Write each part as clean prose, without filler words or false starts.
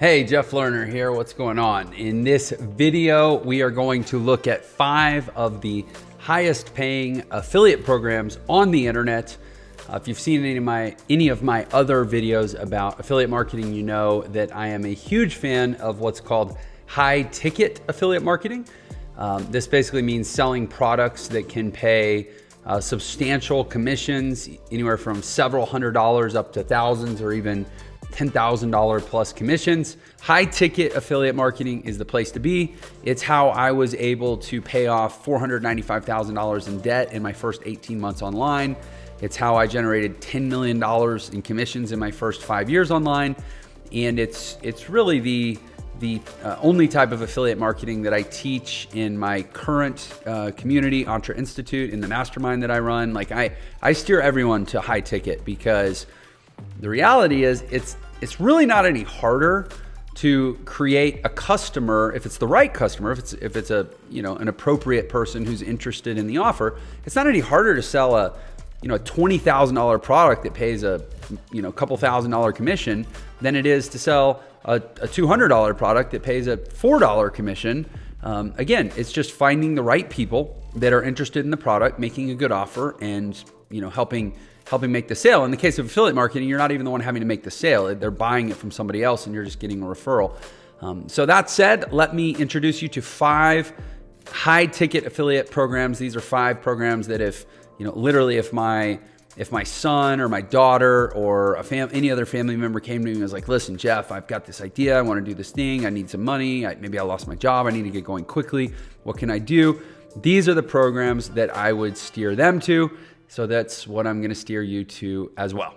Hey, Jeff Lerner here. What's going on? In this video, we are going to look at 5 of the highest paying affiliate programs on the internet. If you've seen any of my other videos about affiliate marketing, you know that I am a huge fan of what's called high ticket affiliate marketing. This basically means selling products that can pay substantial commissions, anywhere from several $100s up to thousands or even $10,000 plus commissions. High ticket affiliate marketing is the place to be. It's how I was able to pay off $495,000 in debt in my first 18 months online. It's how I generated $10 million in commissions in my first 5 years online. And it's really the only type of affiliate marketing that I teach in my current community, Entre Institute, in the mastermind that I run. Like I steer everyone to high ticket because the reality is it's really not any harder to create a customer if it's the right customer, if it's a an appropriate person who's interested in the offer. It's not any harder to sell a $20,000 product that pays a couple $1,000 commission than it is to sell a $200 product that pays a $4 commission. Again, it's just finding the right people that are interested in the product, making a good offer, and helping make the sale. In the case of affiliate marketing, you're not even the one having to make the sale. They're buying it from somebody else and you're just getting a referral. So that said, let me introduce you to 5 high ticket affiliate programs. These are 5 programs that if my son or my daughter or any other family member came to me and was like, listen, Jeff, I've got this idea. I want to do this thing. I need some money. Maybe I lost my job. I need to get going quickly. What can I do? These are the programs that I would steer them to. So that's what I'm going to steer you to as well.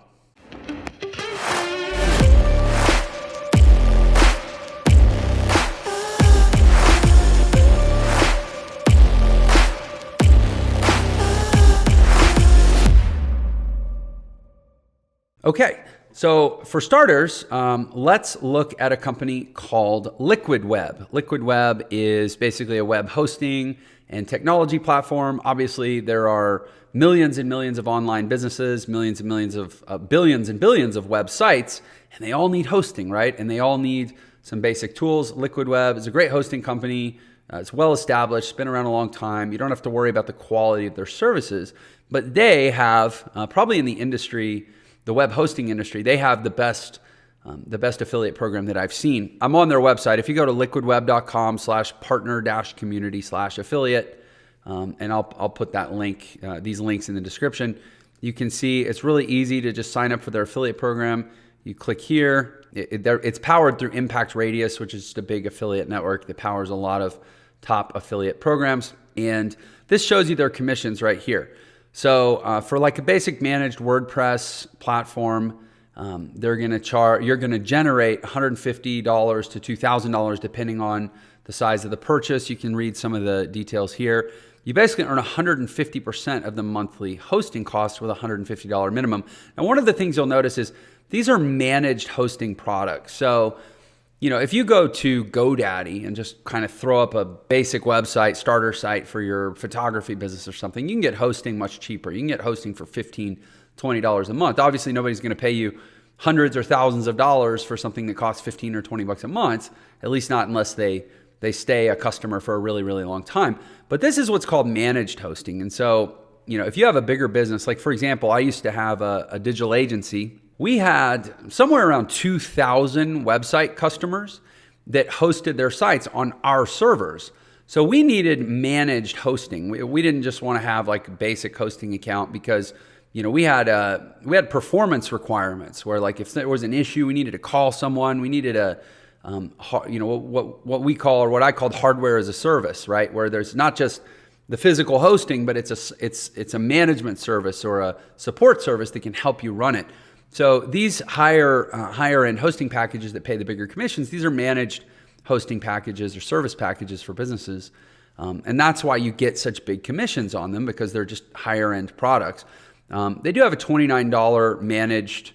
Okay, so for starters, let's look at a company called Liquid Web. Liquid Web is basically a web hosting and technology platform. Obviously, there are millions and millions of online businesses, millions and millions of billions and billions of websites, and they all need hosting, right? And they all need some basic tools. Liquid Web is a great hosting company. It's well established, it's been around a long time. You don't have to worry about the quality of their services, but they have probably in the industry, the web hosting industry, they have the best affiliate program that I've seen. I'm on their website. If you go to liquidweb.com/partner-community/affiliate, and I'll put that link, these links in the description. You can see it's really easy to just sign up for their affiliate program. You click here. It's powered through Impact Radius, which is just a big affiliate network that powers a lot of top affiliate programs. And this shows you their commissions right here. So for like a basic managed WordPress platform, you're going to generate $150 to $2,000 depending on the size of the purchase. You can read some of the details here. You basically earn 150% of the monthly hosting costs with a $150 minimum. And one of the things you'll notice is these are managed hosting products. So, if you go to GoDaddy and just kind of throw up a basic website, starter site for your photography business or something, you can get hosting much cheaper. You can get hosting for $15, $20 a month. Obviously, nobody's going to pay you hundreds or thousands of dollars for something that costs 15 or 20 bucks a month, at least not unless they stay a customer for a really, really long time. But this is what's called managed hosting. And so, if you have a bigger business, like for example, I used to have a digital agency. We had somewhere around 2,000 website customers that hosted their sites on our servers. So we needed managed hosting. We didn't just want to have like a basic hosting account because we had performance requirements where like if there was an issue, we needed to call someone. We needed what I called hardware as a service, right? Where there's not just the physical hosting, but it's a management service or a support service that can help you run it. So these higher end hosting packages that pay the bigger commissions, these are managed hosting packages or service packages for businesses. And that's why you get such big commissions on them, because they're just higher end products. They do have a $29 managed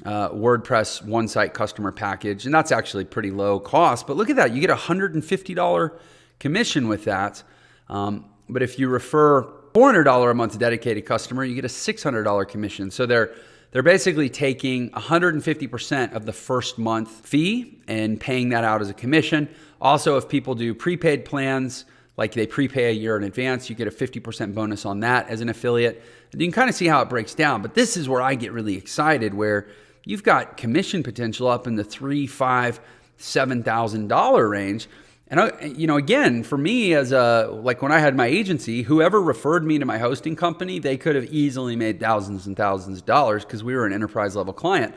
WordPress one-site customer package, and that's actually pretty low cost. But look at that, you get a $150 commission with that. But if you refer $400 a month dedicated customer, you get a $600 commission. So they're they're basically taking 150% of the first month fee and paying that out as a commission. Also, if people do prepaid plans, like they prepay a year in advance, you get a 50% bonus on that as an affiliate. And you can kind of see how it breaks down. But this is where I get really excited, where you've got commission potential up in the $3,000, $5,000, $7,000 range. And again, for me, like when I had my agency, whoever referred me to my hosting company, they could have easily made thousands and thousands of dollars because we were an enterprise level client.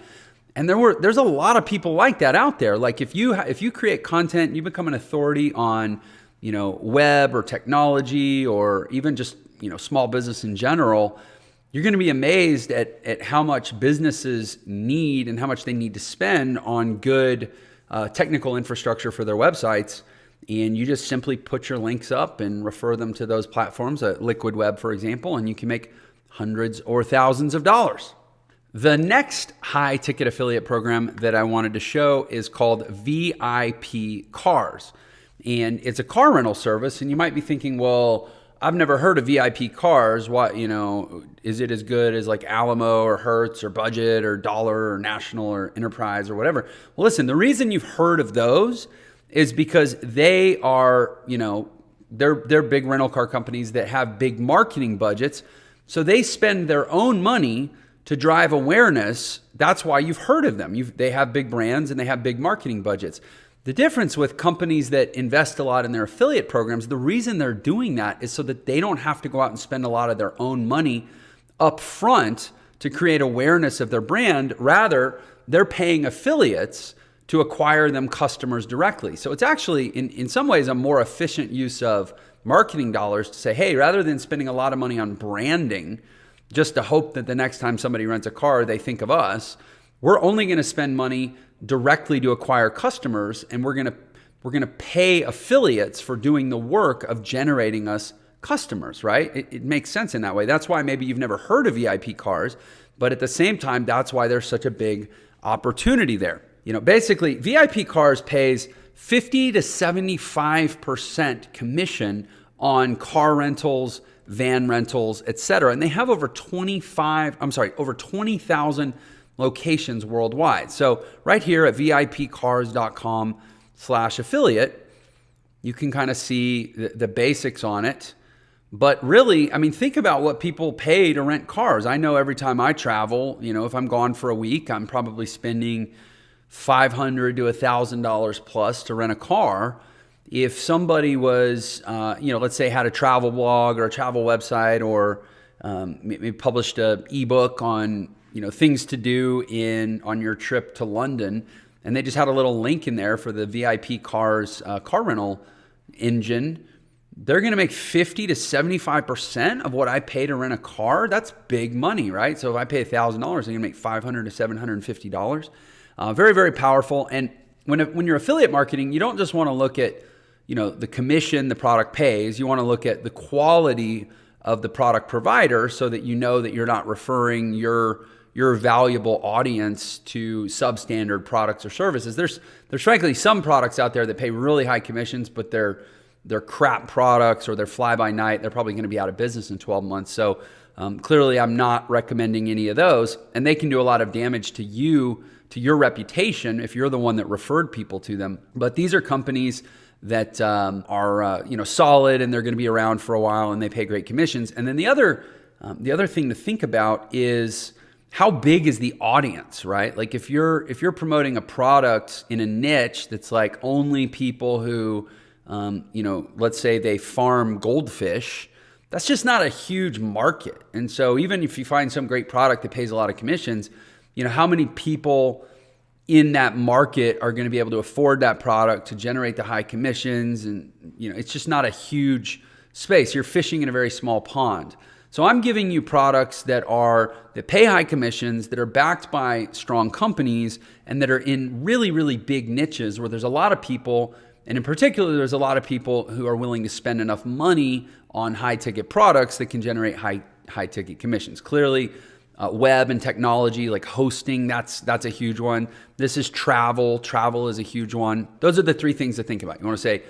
And there's a lot of people like that out there. Like if you create content, you become an authority on, web or technology or even just, small business in general, you're going to be amazed at how much businesses need and how much they need to spend on good technical infrastructure for their websites. And you just simply put your links up and refer them to those platforms, Liquid Web, for example, and you can make hundreds or thousands of dollars. The next high ticket affiliate program that I wanted to show is called VIP Cars. And it's a car rental service. And you might be thinking, well, I've never heard of VIP Cars. What, is it as good as like Alamo or Hertz or Budget or Dollar or National or Enterprise or whatever? Well, listen, the reason you've heard of those is because they are, they're big rental car companies that have big marketing budgets. So they spend their own money to drive awareness. That's why you've heard of them. They have big brands and they have big marketing budgets. The difference with companies that invest a lot in their affiliate programs, the reason they're doing that is so that they don't have to go out and spend a lot of their own money up front to create awareness of their brand. Rather, they're paying affiliates to acquire them customers directly. So it's actually, in some ways, a more efficient use of marketing dollars to say, hey, rather than spending a lot of money on branding, just to hope that the next time somebody rents a car, they think of us, we're only going to spend money directly to acquire customers, and we're going to pay affiliates for doing the work of generating us customers, right? It makes sense in that way. That's why maybe you've never heard of VIP Cars, but at the same time, that's why there's such a big opportunity there. Basically, VIP Cars pays 50 to 75% commission on car rentals, van rentals, etc. And they have over 20,000 locations worldwide. So right here at vipcars.com/affiliate, you can kind of see the basics on it. But really, think about what people pay to rent cars. I know every time I travel, if I'm gone for a week, I'm probably spending $500 to $1,000 plus to rent a car. If somebody was, let's say had a travel blog or a travel website, or maybe published an ebook on, things to do on your trip to London, and they just had a little link in there for the VIP Cars car rental engine, they're going to make 50 to 75% of what I pay to rent a car. That's big money, right? So if I pay $1,000, they're going to make $500 to $750. Very, very powerful. And when you're affiliate marketing, you don't just want to look at, the commission the product pays. You want to look at the quality of the product provider so that that you're not referring your valuable audience to substandard products or services. There's frankly some products out there that pay really high commissions, but they're crap products or they're fly by night. They're probably going to be out of business in 12 months. So clearly I'm not recommending any of those, and they can do a lot of damage to your reputation if you're the one that referred people to them. But these are companies that are solid, and they're going to be around for a while, and they pay great commissions. And then the other thing to think about is how big is the audience, right? Like if you're promoting a product in a niche that's like only people who let's say they farm goldfish, that's just not a huge market. And so even if you find some great product that pays a lot of commissions, how many people in that market are going to be able to afford that product to generate the high commissions? And it's just not a huge space. You're fishing in a very small pond. So I'm giving you products that pay high commissions, that are backed by strong companies, and that are in really, really big niches where there's a lot of people. And in particular, there's a lot of people who are willing to spend enough money on high ticket products that can generate high ticket commissions. Clearly, web and technology like hosting, that's a huge one. This is travel. Travel is a huge one. Those are the three things to think about. You want to say,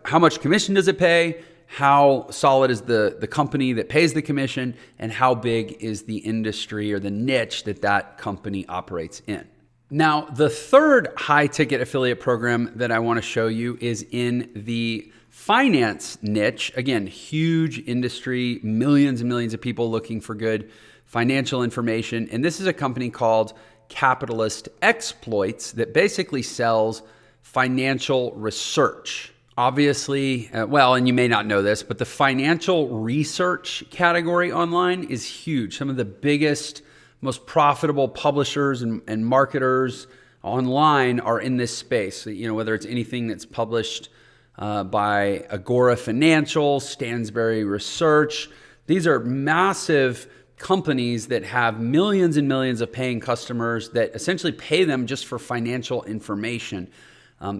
how much commission does it pay? how solid is the company that pays the commission, and how big is the industry or the niche that that company operates in. Now, the third high ticket affiliate program that I want to show you is in the finance niche. Again, huge industry, millions and millions of people looking for good financial information. And this is a company called Capitalist Exploits that basically sells financial research. Obviously, and you may not know this, but the financial research category online is huge. Some of the biggest, most profitable publishers and marketers online are in this space. You know, whether it's anything that's published by Agora Financial, Stansberry Research. These are massive companies that have millions and millions of paying customers that essentially pay them just for financial information.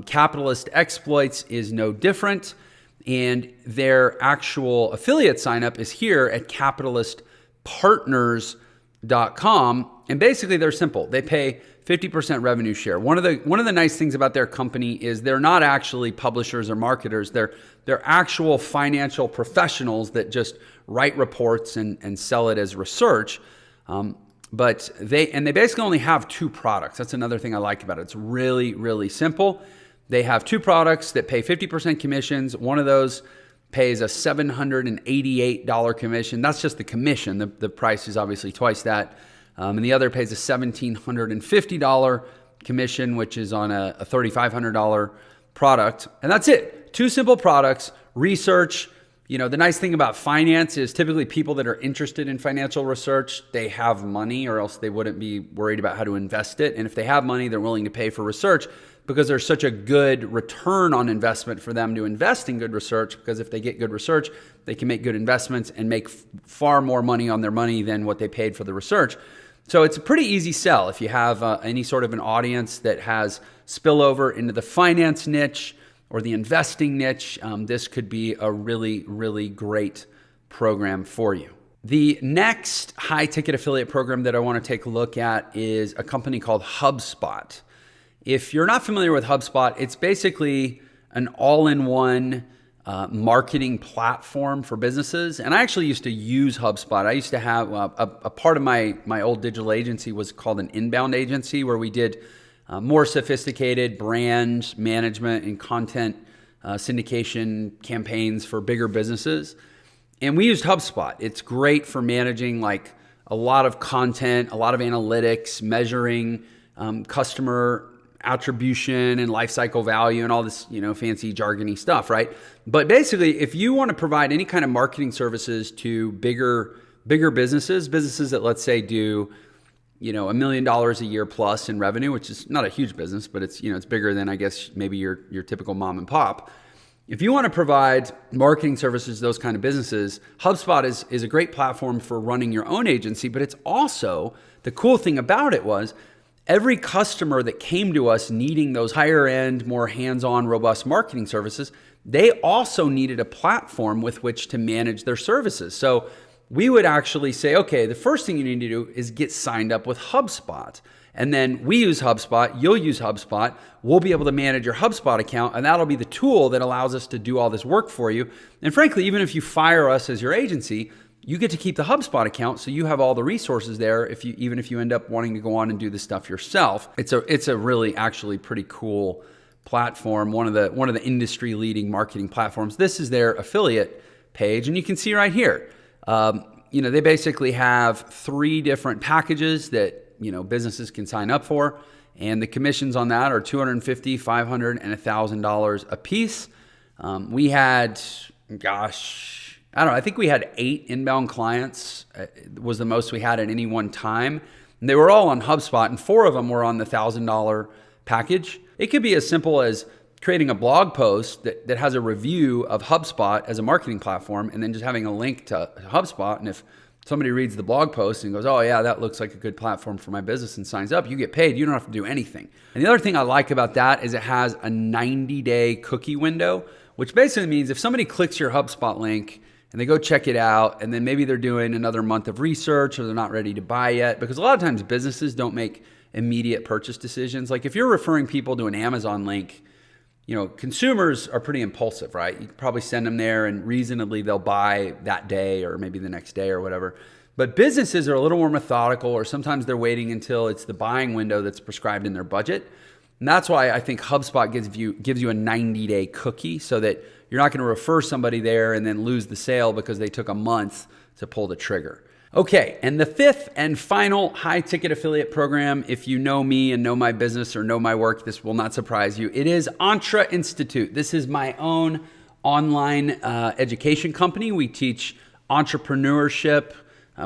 Capitalist Exploits is no different, and their actual affiliate signup is here at capitalistpartners.com. And basically they're simple. They pay 50% revenue share. One of the nice things about their company is they're not actually publishers or marketers. They're actual financial professionals that just write reports and sell it as research. But they basically only have two products. That's another thing I like about it. It's really, really simple. They have two products that pay 50% commissions. One of those pays a $788 commission. That's just the commission. The price is obviously twice that. And the other pays a $1,750 commission, which is on a $3,500 product. And that's it. Two simple products, research. You know, the nice thing about finance is typically people that are interested in financial research, they have money, or else they wouldn't be worried about how to invest it. And if they have money, they're willing to pay for research because there's such a good return on investment for them to invest in good research, because if they get good research, they can make good investments and make far more money on their money than what they paid for the research. So it's a pretty easy sell if you have any sort of an audience that has spillover into the finance niche or the investing niche. This could be a really, really great program for you. The next high ticket affiliate program that I want to take a look at is a company called Hubspot. If you're not familiar with Hubspot, it's basically an all-in-one marketing platform for businesses. And I actually used to use HubSpot. I used to have a part of my old digital agency was called an inbound agency, where we did more sophisticated brand management and content syndication campaigns for bigger businesses. And we used HubSpot. It's great for managing like a lot of content, a lot of analytics, measuring customer attribution and lifecycle value and all this, you know, fancy jargony stuff, right? But basically, if you want to provide any kind of marketing services to bigger businesses that, let's say, do, you know, $1 million a year plus in revenue, which is not a huge business, but it's, you know, it's bigger than, I guess, maybe your typical mom and pop. If you want to provide marketing services to those kind of businesses, HubSpot is a great platform for running your own agency. But it's also, the cool thing about it was, every customer that came to us needing those higher end, more hands-on, robust marketing services, they also needed a platform with which to manage their services. So we would actually say, okay, the first thing you need to do is get signed up with HubSpot. And then we use HubSpot, you'll use HubSpot, we'll be able to manage your HubSpot account, and that'll be the tool that allows us to do all this work for you. And frankly, even if you fire us as your agency, you get to keep the HubSpot account, so you have all the resources there even if you end up wanting to go on and do this stuff yourself. It's a really actually pretty cool platform, one of the industry leading marketing platforms. This is their affiliate page, and you can see right here, you know, they basically have 3 different packages that, you know, businesses can sign up for, and the commissions on that are $250, $500, and $1,000 a piece. We had, I don't know, I think we had 8 inbound clients, was the most we had at any one time. And they were all on HubSpot, and 4 of them were on the $1,000 package. It could be as simple as creating a blog post that has a review of HubSpot as a marketing platform, and then just having a link to HubSpot. And if somebody reads the blog post and goes, oh yeah, that looks like a good platform for my business, and signs up, you get paid. You don't have to do anything. And the other thing I like about that is it has a 90-day cookie window, which basically means if somebody clicks your HubSpot link and they go check it out, and then maybe they're doing another month of research, or they're not ready to buy yet, because a lot of times businesses don't make immediate purchase decisions. Like if you're referring people to an Amazon link, consumers are pretty impulsive, right? You can probably send them there and reasonably they'll buy that day or maybe the next day or whatever. But businesses are a little more methodical, or sometimes they're waiting until it's the buying window that's prescribed in their budget. And that's why I think HubSpot gives you a 90-day cookie, so that you're not going to refer somebody there and then lose the sale because they took a month to pull the trigger. Okay, and the fifth and final high-ticket affiliate program, if you know me and know my business or know my work, this will not surprise you. It is Entre Institute. This is my own online education company. We teach entrepreneurship.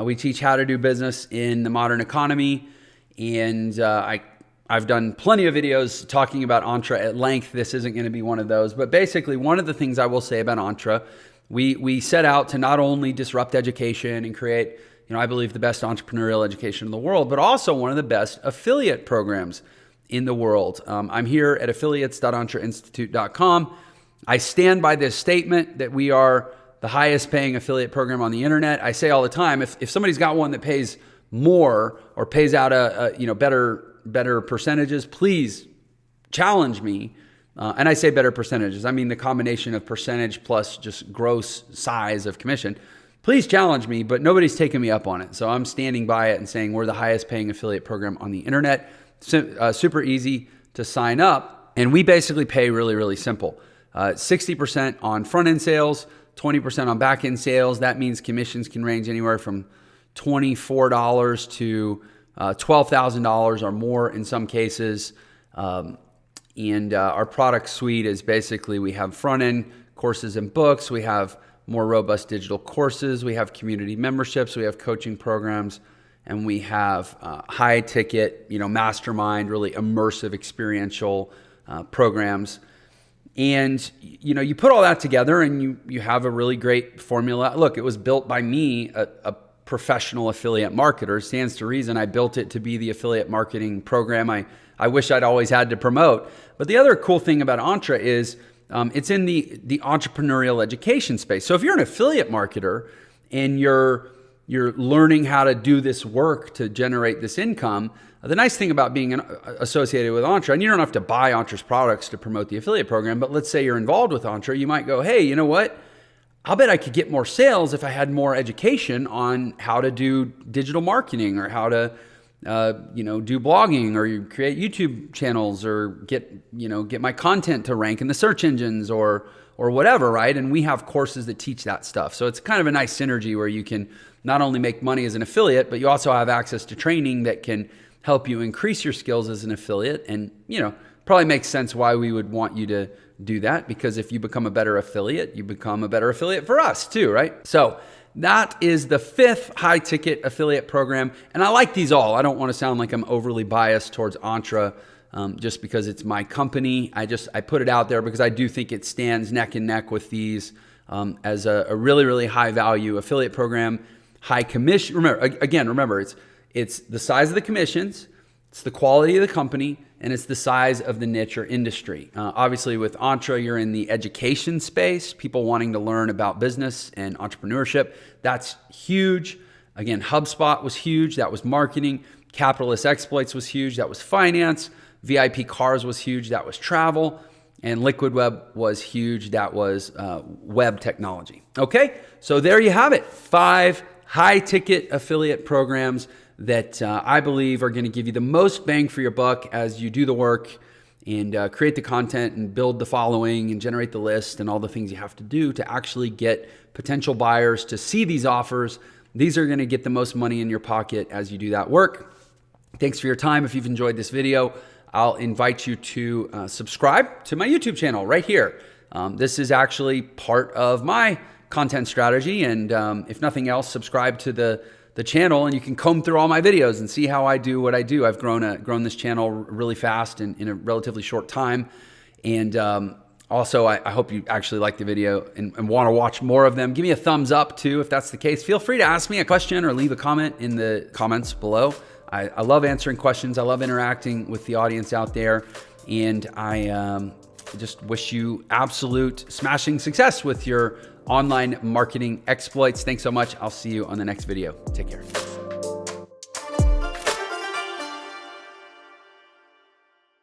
We teach how to do business in the modern economy. And I've done plenty of videos talking about Entre at length. This isn't going to be one of those. But basically, one of the things I will say about Entre, we set out to not only disrupt education and create, I believe, the best entrepreneurial education in the world, but also one of the best affiliate programs in the world. I'm here at affiliates.entreinstitute.com. I stand by this statement that we are the highest paying affiliate program on the internet. I say all the time, if somebody's got one that pays more or pays out better percentages, please challenge me. And I say better percentages. I mean the combination of percentage plus just gross size of commission. Please challenge me, but nobody's taking me up on it. So I'm standing by it and saying we're the highest paying affiliate program on the internet. Super easy to sign up. And we basically pay really, really simple. 60% on front-end sales, 20% on back-end sales. That means commissions can range anywhere from $24 to $12,000 or more in some cases. And our product suite is basically, we have front-end courses and books. We have more robust digital courses. We have community memberships. We have coaching programs. And we have high-ticket, mastermind, really immersive experiential programs. And, you put all that together and you have a really great formula. Look, it was built by me, a professional affiliate marketer. It stands to reason I built it to be the affiliate marketing program I wish I'd always had to promote. But the other cool thing about Entre is it's in the entrepreneurial education space. So if you're an affiliate marketer and you're learning how to do this work to generate this income, the nice thing about being associated with Entre, and you don't have to buy Entre's products to promote the affiliate program, but let's say you're involved with Entre, you might go, hey, you know what? I'll bet I could get more sales if I had more education on how to do digital marketing, or how to do blogging, or you create YouTube channels, or get my content to rank in the search engines, or whatever, right? And we have courses that teach that stuff. So it's kind of a nice synergy where you can not only make money as an affiliate, but you also have access to training that can help you increase your skills as an affiliate. And, probably makes sense why we would want you to do that, because if you become a better affiliate, you become a better affiliate for us too, right? So that is the fifth high ticket affiliate program. And I like these all. I don't want to sound like I'm overly biased towards Entre just because it's my company. I put it out there because I do think it stands neck and neck with these as a really, really high value affiliate program, high commission. Remember, it's the size of the commissions, it's the quality of the company, and it's the size of the niche or industry. Obviously, with Entre, you're in the education space, people wanting to learn about business and entrepreneurship. That's huge. Again, HubSpot was huge. That was marketing. Capitalist Exploits was huge. That was finance. VIP Cars was huge. That was travel. And Liquid Web was huge. That was web technology. Okay, so there you have it. 5 high-ticket affiliate programs that I believe are going to give you the most bang for your buck as you do the work and create the content and build the following and generate the list and all the things you have to do to actually get potential buyers to see these offers. These are going to get the most money in your pocket as you do that work. Thanks for your time. If you've enjoyed this video, I'll invite you to subscribe to my YouTube channel right here. This is actually part of my content strategy. And if nothing else, subscribe to the channel and you can comb through all my videos and see how I do what I do. I've grown this channel really fast in a relatively short time. And also, I hope you actually like the video and want to watch more of them. Give me a thumbs up too if that's the case. Feel free to ask me a question or leave a comment in the comments below. I love answering questions. I love interacting with the audience out there. And I just wish you absolute smashing success with your online marketing exploits. Thanks so much. I'll see you on the next video. Take care.